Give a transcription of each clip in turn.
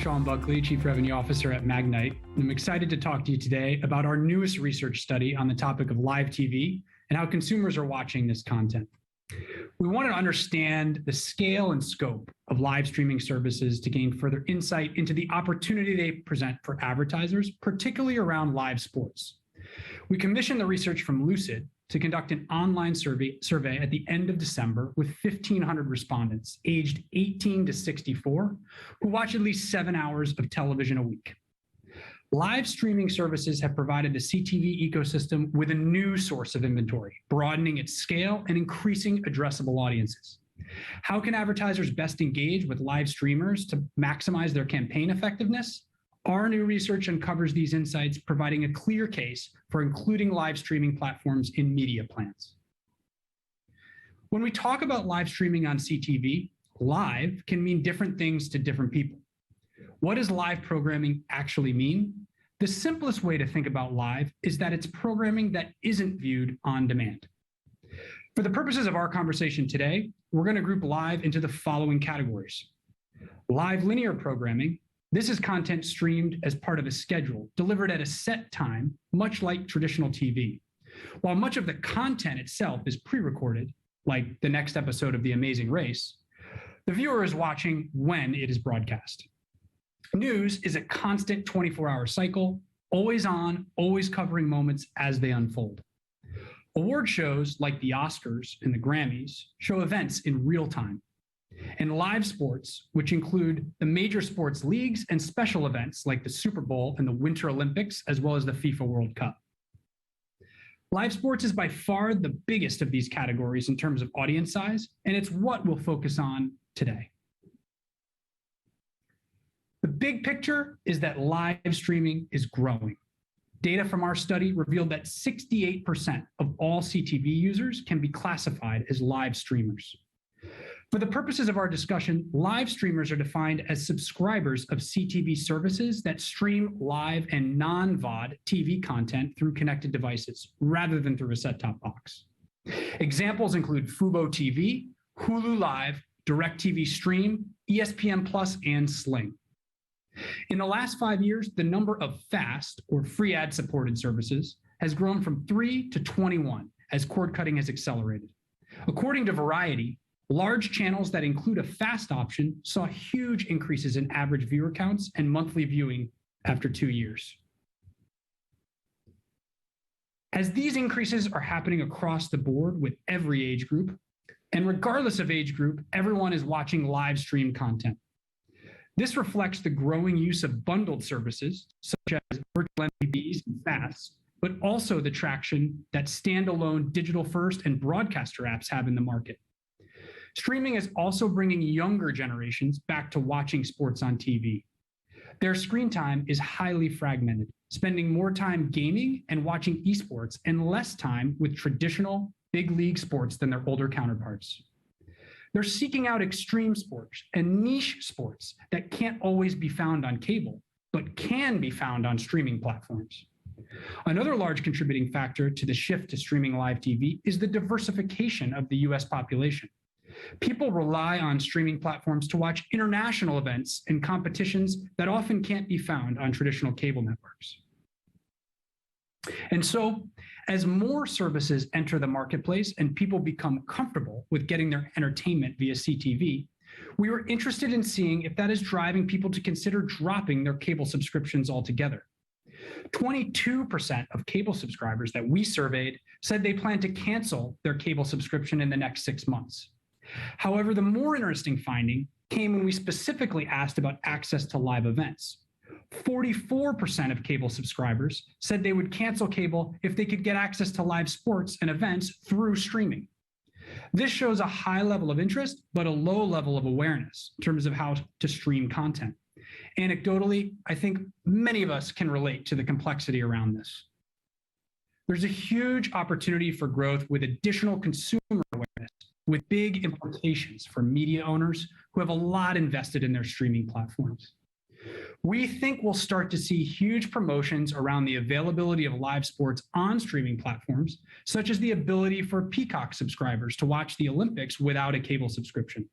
Sean Buckley, Chief Revenue Officer at Magnite. I'm excited to talk to you today about our newest research study on the topic of live TV and how consumers are watching this content. We want to understand the scale and scope of live streaming services to gain further insight into the opportunity they present for advertisers, particularly around live sports. We commissioned the research from Lucid to conduct an online survey at the end of December with 1,500 respondents aged 18 to 64 who watch at least 7 hours of television a week. Live streaming services have provided the CTV ecosystem with a new source of inventory, broadening its scale and increasing addressable audiences. How can advertisers best engage with live streamers to maximize their campaign effectiveness? Our new research uncovers these insights, providing a clear case for including live streaming platforms in media plans. When we talk about live streaming on CTV, live can mean different things to different people. What does live programming actually mean? The simplest way to think about live is that it's programming that isn't viewed on demand. For the purposes of our conversation today, we're going to group live into the following categories. Live linear programming. This is content streamed as part of a schedule, delivered at a set time, much like traditional TV. While much of the content itself is pre-recorded, like the next episode of The Amazing Race, the viewer is watching when it is broadcast. News is a constant 24-hour cycle, always on, always covering moments as they unfold. Award shows like the Oscars and the Grammys show events in real time. And live sports, which include the major sports leagues and special events like the Super Bowl and the Winter Olympics, as well as the FIFA World Cup. Live sports is by far the biggest of these categories in terms of audience size, and it's what we'll focus on today. The big picture is that live streaming is growing. Data from our study revealed that 68% of all CTV users can be classified as live streamers. For the purposes of our discussion, live streamers are defined as subscribers of CTV services that stream live and non-VOD TV content through connected devices, rather than through a set-top box. Examples include Fubo TV, Hulu Live, DirecTV Stream, ESPN Plus, and Sling. In the last 5 years, the number of FAST, or free ad-supported services, has grown from 3 to 21 as cord cutting has accelerated. According to Variety, large channels that include a FAST option saw huge increases in average viewer counts and monthly viewing after 2 years. As these increases are happening across the board with every age group, and regardless of age group, everyone is watching live stream content. This reflects the growing use of bundled services, such as virtual MVPs and FAST, but also the traction that standalone digital-first and broadcaster apps have in the market. Streaming is also bringing younger generations back to watching sports on TV. Their screen time is highly fragmented, spending more time gaming and watching esports and less time with traditional big league sports than their older counterparts. They're seeking out extreme sports and niche sports that can't always be found on cable, but can be found on streaming platforms. Another large contributing factor to the shift to streaming live TV is the diversification of the US population. People rely on streaming platforms to watch international events and competitions that often can't be found on traditional cable networks. And so, as more services enter the marketplace and people become comfortable with getting their entertainment via CTV, we were interested in seeing if that is driving people to consider dropping their cable subscriptions altogether. 22% of cable subscribers that we surveyed said they plan to cancel their cable subscription in the next 6 months. However, the more interesting finding came when we specifically asked about access to live events. 44% of cable subscribers said they would cancel cable if they could get access to live sports and events through streaming. This shows a high level of interest, but a low level of awareness in terms of how to stream content. Anecdotally, I think many of us can relate to the complexity around this. There's a huge opportunity for growth with additional consumer awareness, with big implications for media owners who have a lot invested in their streaming platforms. We think we'll start to see huge promotions around the availability of live sports on streaming platforms, such as the ability for Peacock subscribers to watch the Olympics without a cable subscription.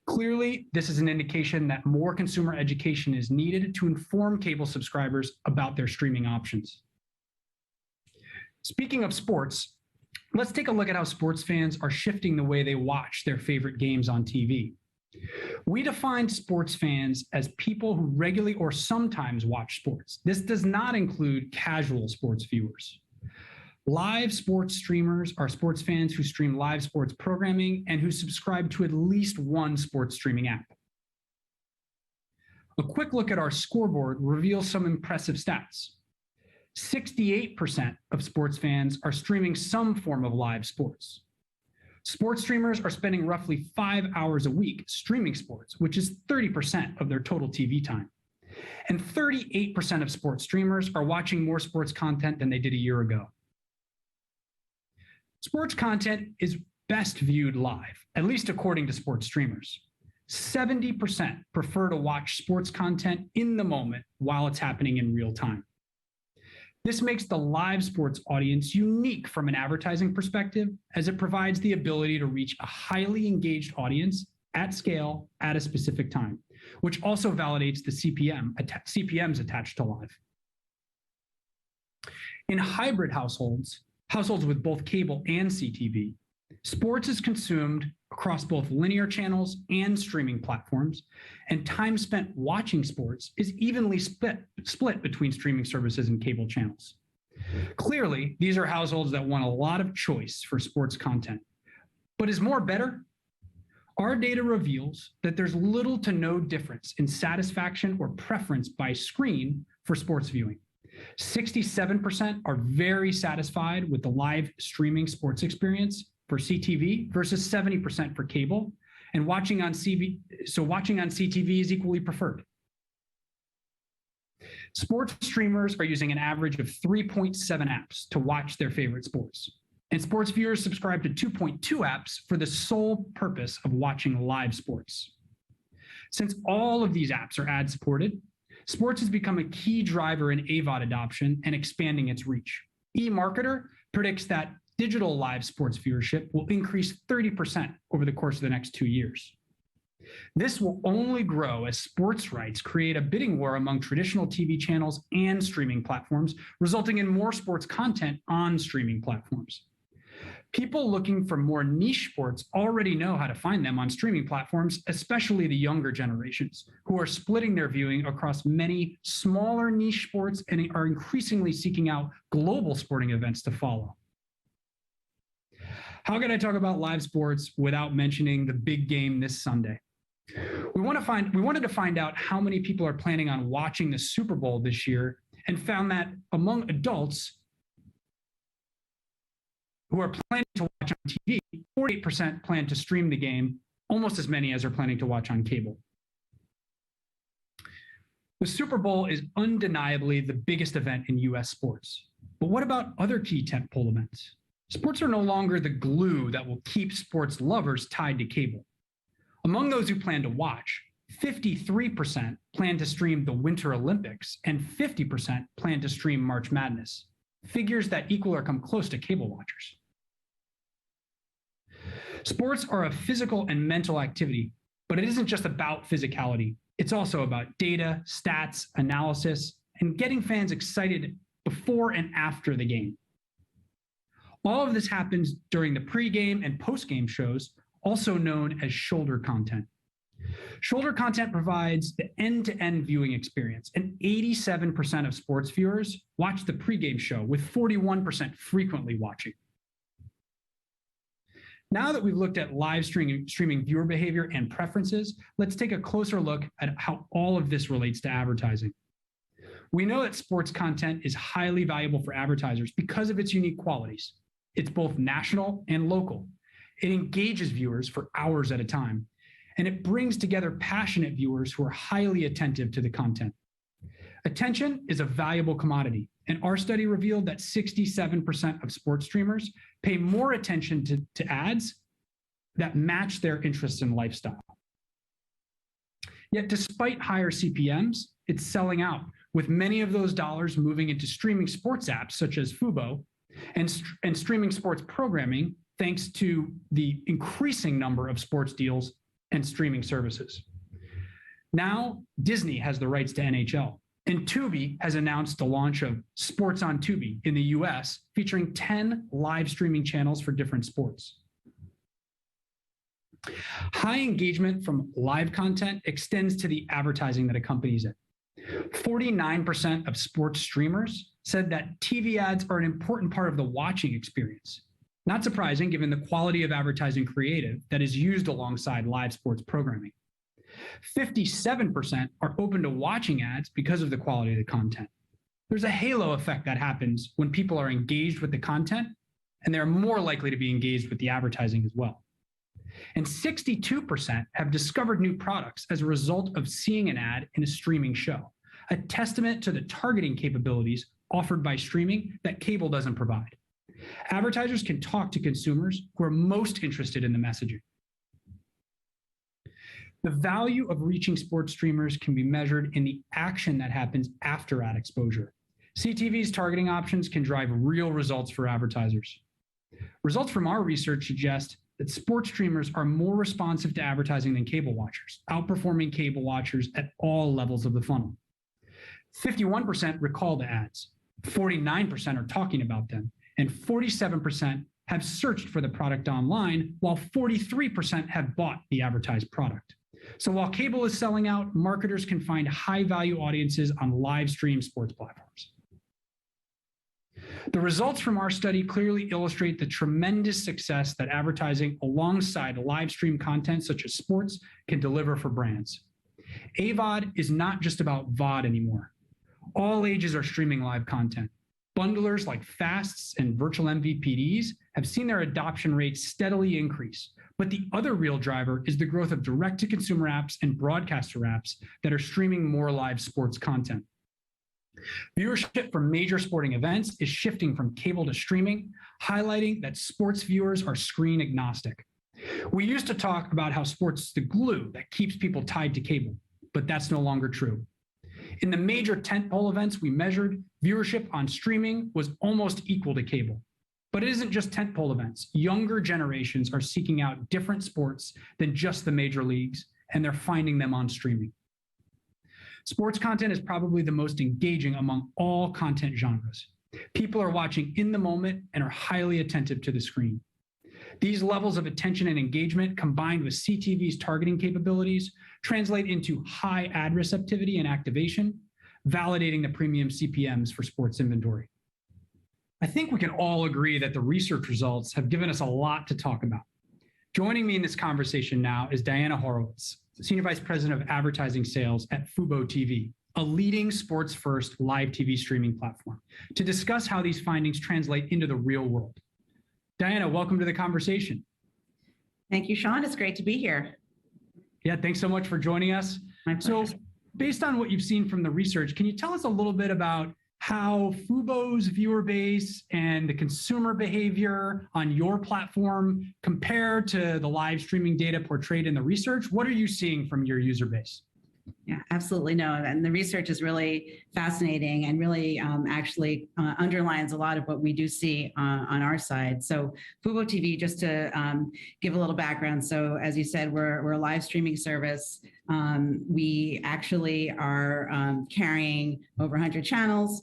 Clearly, this is an indication that more consumer education is needed to inform cable subscribers about their streaming options. Speaking of sports, let's take a look at how sports fans are shifting the way they watch their favorite games on TV. We define sports fans as people who regularly or sometimes watch sports. This does not include casual sports viewers. Live sports streamers are sports fans who stream live sports programming and who subscribe to at least one sports streaming app. A quick look at our scoreboard reveals some impressive stats. 68% of sports fans are streaming some form of live sports. Sports streamers are spending roughly 5 hours a week streaming sports, which is 30% of their total TV time. And 38% of sports streamers are watching more sports content than they did a year ago. Sports content is best viewed live, at least according to sports streamers. 70% prefer to watch sports content in the moment while it's happening in real time. This makes the live sports audience unique from an advertising perspective, as it provides the ability to reach a highly engaged audience at scale at a specific time, which also validates the CPMs attached to live. In hybrid households with both cable and CTV, sports is consumed across both linear channels and streaming platforms, and time spent watching sports is evenly split between streaming services and cable channels. Clearly, these are households that want a lot of choice for sports content. But is more better? Our data reveals that there's little to no difference in satisfaction or preference by screen for sports viewing. 67% are very satisfied with the live streaming sports experience for CTV versus 70% for cable, and watching on CTV is equally preferred. Sports streamers are using an average of 3.7 apps to watch their favorite sports, and sports viewers subscribe to 2.2 apps for the sole purpose of watching live sports. Since all of these apps are ad-supported, sports has become a key driver in AVOD adoption and expanding its reach. eMarketer predicts that digital live sports viewership will increase 30% over the course of the next 2 years. This will only grow as sports rights create a bidding war among traditional TV channels and streaming platforms, resulting in more sports content on streaming platforms. People looking for more niche sports already know how to find them on streaming platforms, especially the younger generations, who are splitting their viewing across many smaller niche sports and are increasingly seeking out global sporting events to follow. How can I talk about live sports without mentioning the big game this Sunday? We wanted to find out how many people are planning on watching the Super Bowl this year, and found that among adults who are planning to watch on TV, 48% plan to stream the game, almost as many as are planning to watch on cable. The Super Bowl is undeniably the biggest event in US sports. But what about other key tentpole events? Sports are no longer the glue that will keep sports lovers tied to cable. Among those who plan to watch, 53% plan to stream the Winter Olympics and 50% plan to stream March Madness, figures that equal or come close to cable watchers. Sports are a physical and mental activity, but it isn't just about physicality. It's also about data, stats, analysis, and getting fans excited before and after the game. All of this happens during the pregame and postgame shows, also known as shoulder content. Shoulder content provides the end-to-end viewing experience, and 87% of sports viewers watch the pregame show, with 41% frequently watching. Now that we've looked at live streaming viewer behavior and preferences, let's take a closer look at how all of this relates to advertising. We know that sports content is highly valuable for advertisers because of its unique qualities. It's both national and local. It engages viewers for hours at a time, and it brings together passionate viewers who are highly attentive to the content. Attention is a valuable commodity, and our study revealed that 67% of sports streamers pay more attention to ads that match their interests and lifestyle. Yet despite higher CPMs, it's selling out, with many of those dollars moving into streaming sports apps such as Fubo and streaming sports programming, thanks to the increasing number of sports deals and streaming services. Now, Disney has the rights to NHL, and Tubi has announced the launch of Sports on Tubi in the US, featuring 10 live streaming channels for different sports. High engagement from live content extends to the advertising that accompanies it. 49% of sports streamers said that TV ads are an important part of the watching experience. Not surprising, given the quality of advertising creative that is used alongside live sports programming. 57% are open to watching ads because of the quality of the content. There's a halo effect that happens when people are engaged with the content, and they're more likely to be engaged with the advertising as well. And 62% have discovered new products as a result of seeing an ad in a streaming show, a testament to the targeting capabilities offered by streaming that cable doesn't provide. Advertisers can talk to consumers who are most interested in the messaging. The value of reaching sports streamers can be measured in the action that happens after ad exposure. CTV's targeting options can drive real results for advertisers. Results from our research suggest that sports streamers are more responsive to advertising than cable watchers, outperforming cable watchers at all levels of the funnel. 51% recall the ads, 49% are talking about them, and 47% have searched for the product online, while 43% have bought the advertised product. So while cable is selling out, marketers can find high-value audiences on live stream sports platforms. The results from our study clearly illustrate the tremendous success that advertising alongside live stream content such as sports can deliver for brands. AVOD is not just about VOD anymore. All ages are streaming live content. Bundlers like FASTs and virtual MVPDs have seen their adoption rates steadily increase. But the other real driver is the growth of direct-to-consumer apps and broadcaster apps that are streaming more live sports content. Viewership for major sporting events is shifting from cable to streaming, highlighting that sports viewers are screen agnostic. We used to talk about how sports is the glue that keeps people tied to cable, but that's no longer true. In the major tentpole events we measured, viewership on streaming was almost equal to cable. But it isn't just tentpole events. Younger generations are seeking out different sports than just the major leagues, and they're finding them on streaming. Sports content is probably the most engaging among all content genres. People are watching in the moment and are highly attentive to the screen. These levels of attention and engagement, combined with CTV's targeting capabilities, translate into high ad receptivity and activation, validating the premium CPMs for sports inventory. I think we can all agree that the research results have given us a lot to talk about. Joining me in this conversation now is Diana Horowitz, Senior Vice President of Advertising Sales at Fubo TV, a leading sports-first live TV streaming platform, to discuss how these findings translate into the real world. Diana, welcome to the conversation. Thank you, Sean. It's great to be here. Yeah, thanks so much for joining us. My pleasure. So, based on what you've seen from the research, can you tell us a little bit about how Fubo's viewer base and the consumer behavior on your platform compare to the live streaming data portrayed in the research? What are you seeing from your user base? Yeah, absolutely. No, and the research is really fascinating and really actually underlines a lot of what we do see on our side. So Fubo TV, just to give a little background. So as you said, we're a live streaming service. We actually are carrying over 100 channels,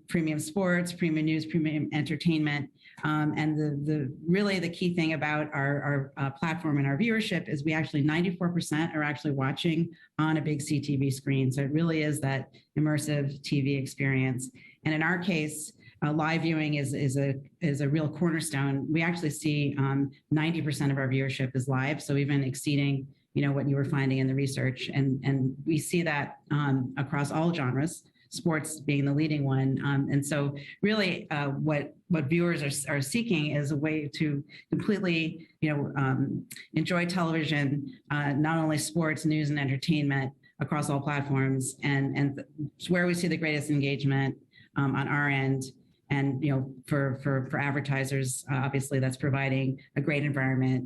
premium sports, premium news, premium entertainment. And really the key thing about our platform and our viewership is we actually 94% are actually watching on a big CTV screen. So it really is that immersive TV experience. And in our case, live viewing is a real cornerstone. We actually see 90% of our viewership is live, so even exceeding what you were finding in the research, and we see that across all genres, sports being the leading one. And so really what viewers are seeking is a way to completely enjoy television, not only sports, news, and entertainment across all platforms. And it's where we see the greatest engagement on our end. And for advertisers, obviously that's providing a great environment,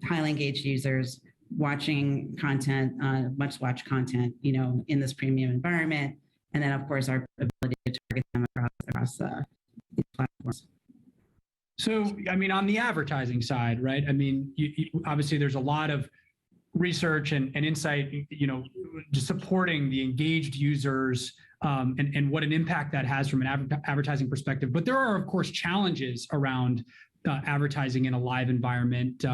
highly engaged users, watching content, much-watched content, in this premium environment. And then, of course, our ability to target them across these platforms. So, I mean, on the advertising side, right? I mean, obviously there's a lot of research and insight, just supporting the engaged users and what an impact that has from an advertising perspective. But there are, of course, challenges around advertising in a live environment,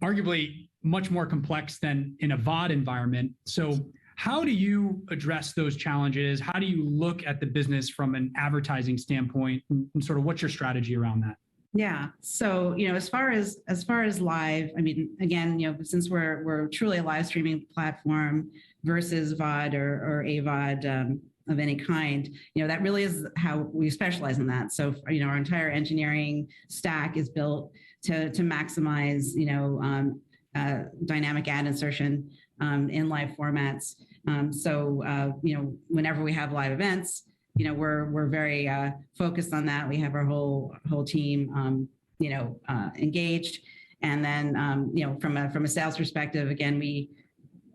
arguably much more complex than in a VOD environment. So how do you address those challenges? How do you look at the business from an advertising standpoint, and sort of what's your strategy around that? Yeah. So, as far as live, I mean, again, since we're truly a live streaming platform versus VOD or AVOD of any kind, that really is how we specialize in that. So, our entire engineering stack is built to maximize, dynamic ad insertion in live formats. So, whenever we have live events, we're very focused on that. We have our whole team, engaged, and then from a sales perspective, again,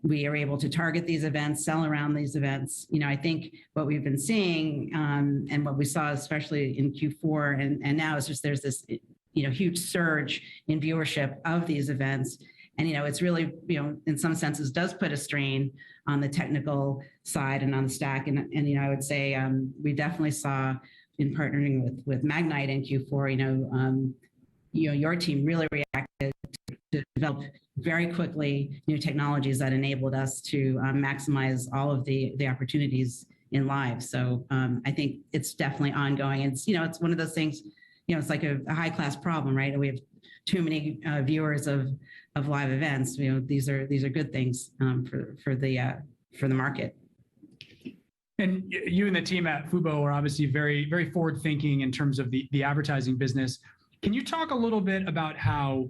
we are able to target these events, sell around these events. I think what we've been seeing and what we saw, especially in Q4 and now, is just there's this huge surge in viewership of these events. And, it's really, in some senses does put a strain on the technical side and on the stack. And I would say we definitely saw in partnering with Magnite in Q4, your team really reacted to develop very quickly new technologies that enabled us to maximize all of the opportunities in live. So I think it's definitely ongoing. It's, it's one of those things, it's like a high class problem, right? We have too many viewers of live events. These are good things for the market. And you and the team at Fubo are obviously very, very forward thinking in terms of the advertising business. Can you talk a little bit about how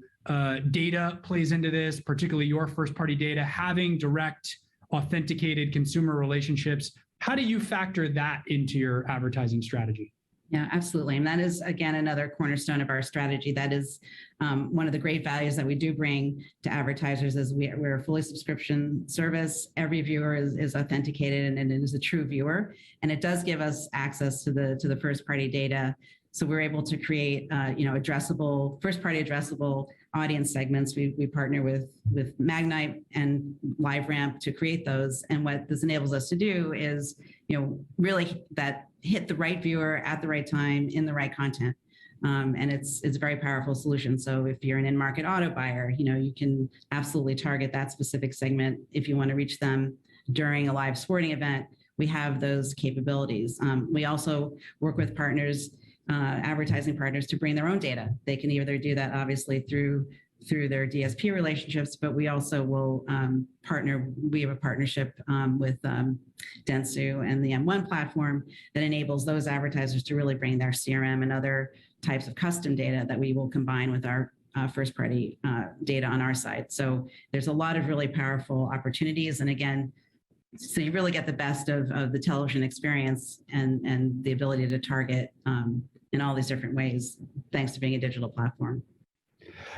data plays into this, particularly your first party data, having direct authenticated consumer relationships? How do you factor that into your advertising strategy? Yeah, absolutely. And that is, again, another cornerstone of our strategy. That is one of the great values that we do bring to advertisers is we're a fully subscription service. Every viewer is authenticated and it is a true viewer. And it does give us access to the first party data. So we're able to create, addressable, first party addressable audience segments. We partner with Magnite and LiveRamp to create those. And what this enables us to do is, really that hit the right viewer at the right time in the right content. And it's a very powerful solution. So if you're an in-market auto buyer, you can absolutely target that specific segment. If you want to reach them during a live sporting event, we have those capabilities. We also work with partners, advertising partners, to bring their own data. They can either do that obviously through their DSP relationships, but we also will partner. We have a partnership with Dentsu and the M1 platform that enables those advertisers to really bring their CRM and other types of custom data that we will combine with our first party data on our side. So there's a lot of really powerful opportunities. And again, so you really get the best of the television experience and the ability to target in all these different ways, thanks to being a digital platform.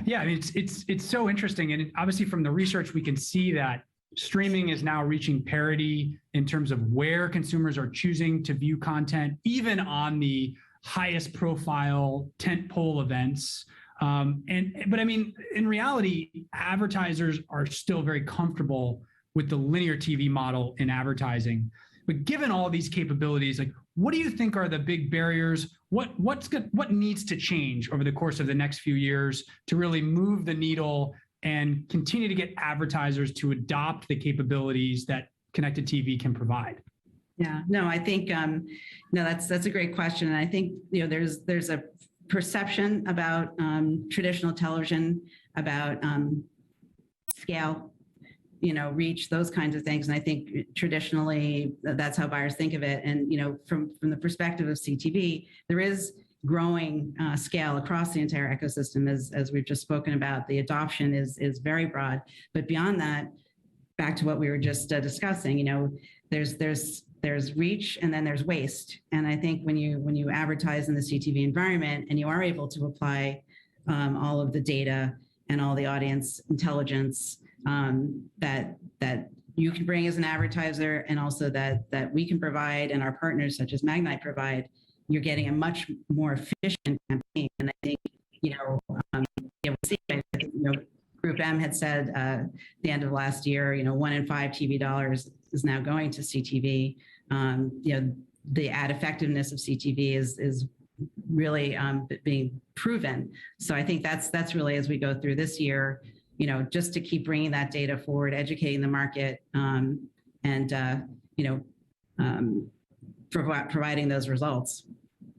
Yeah, I mean, it's so interesting. And obviously from the research, we can see that streaming is now reaching parity in terms of where consumers are choosing to view content, even on the highest profile tentpole events. But I mean, in reality, advertisers are still very comfortable with the linear TV model in advertising. But given all these capabilities, like, what do you think are the big barriers? What needs to change over the course of the next few years to really move the needle and continue to get advertisers to adopt the capabilities that connected TV can provide? Yeah, no, I think that's a great question, and I think there's a perception about traditional television, about scale, reach, those kinds of things. And I think traditionally that's how buyers think of it. And, from the perspective of CTV, there is growing scale across the entire ecosystem, as we've just spoken about. The adoption is very broad. But beyond that, back to what we were just discussing, there's reach and then there's waste. And I think when you advertise in the CTV environment and you are able to apply all of the data and all the audience intelligence that you can bring as an advertiser, and also that we can provide and our partners such as Magnite provide, you're getting a much more efficient campaign. And I think, we see, Group them had said at the end of last year, 1 in 5 TV dollars is now going to CTV. The ad effectiveness of CTV is really being proven. So I think that's really, as we go through this year, just to keep bringing that data forward, educating the market, providing those results.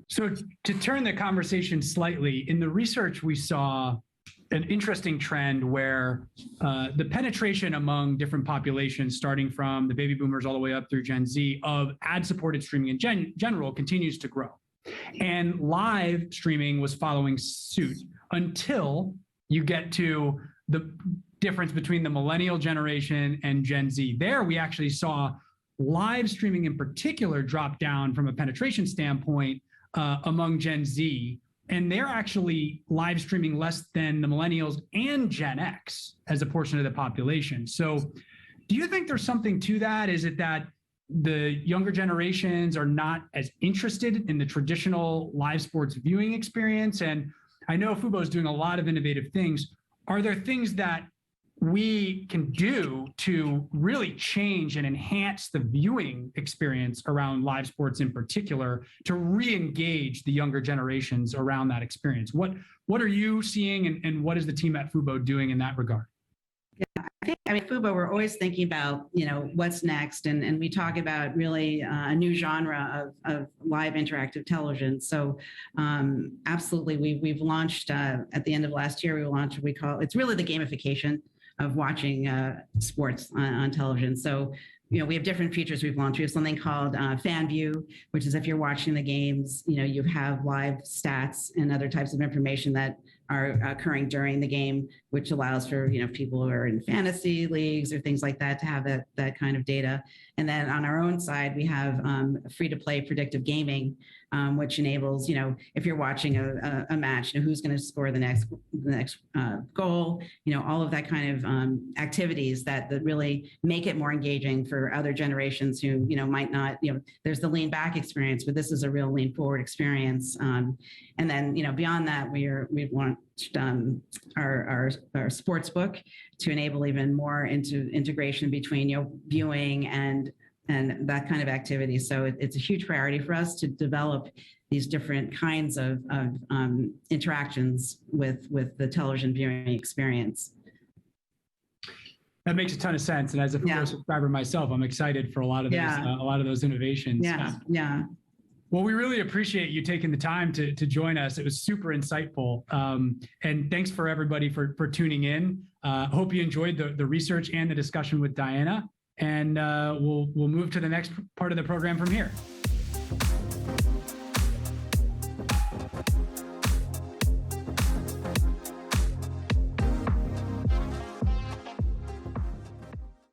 So to turn the conversation slightly, in the research we saw an interesting trend where the penetration among different populations, starting from the baby boomers all the way up through Gen Z, of ad-supported streaming in general continues to grow. And live streaming was following suit until you get to the difference between the millennial generation and Gen Z. There, we actually saw live streaming in particular drop down from a penetration standpoint among Gen Z. And they're actually live streaming less than the millennials and Gen X as a portion of the population. So do you think there's something to that? Is it that the younger generations are not as interested in the traditional live sports viewing experience? And I know Fubo is doing a lot of innovative things. Are there things that we can do to really change and enhance the viewing experience around live sports in particular to re-engage the younger generations around that experience? What are you seeing, and what is the team at Fubo doing in that regard? Yeah, I mean, Fubo, we're always thinking about, what's next. And we talk about really a new genre of live interactive television. So absolutely, we've launched at the end of last year, we launched what we call, it's really the gamification of watching sports on television. So, we have different features we've launched. We have something called Fan View, which is if you're watching the games, you have live stats and other types of information that are occurring during the game, which allows for, people who are in fantasy leagues or things like that to have that kind of data. And then on our own side, we have free-to-play predictive gaming, which enables, if you're watching a match, who's going to score the next goal, all of that kind of activities that really make it more engaging for other generations who, might not, there's the lean back experience, but this is a real lean forward experience. And then, beyond that, we've launched our sports book to enable even more integration between, viewing and that kind of activity. So it's a huge priority for us to develop these different kinds of interactions with the television viewing experience. That makes a ton of sense. And as a Fubo subscriber myself, I'm excited for a lot of those innovations. Yeah. Well, we really appreciate you taking the time to join us. It was super insightful. And thanks for everybody for tuning in. Hope you enjoyed the research and the discussion with Diana. And we'll move to the next part of the program from here.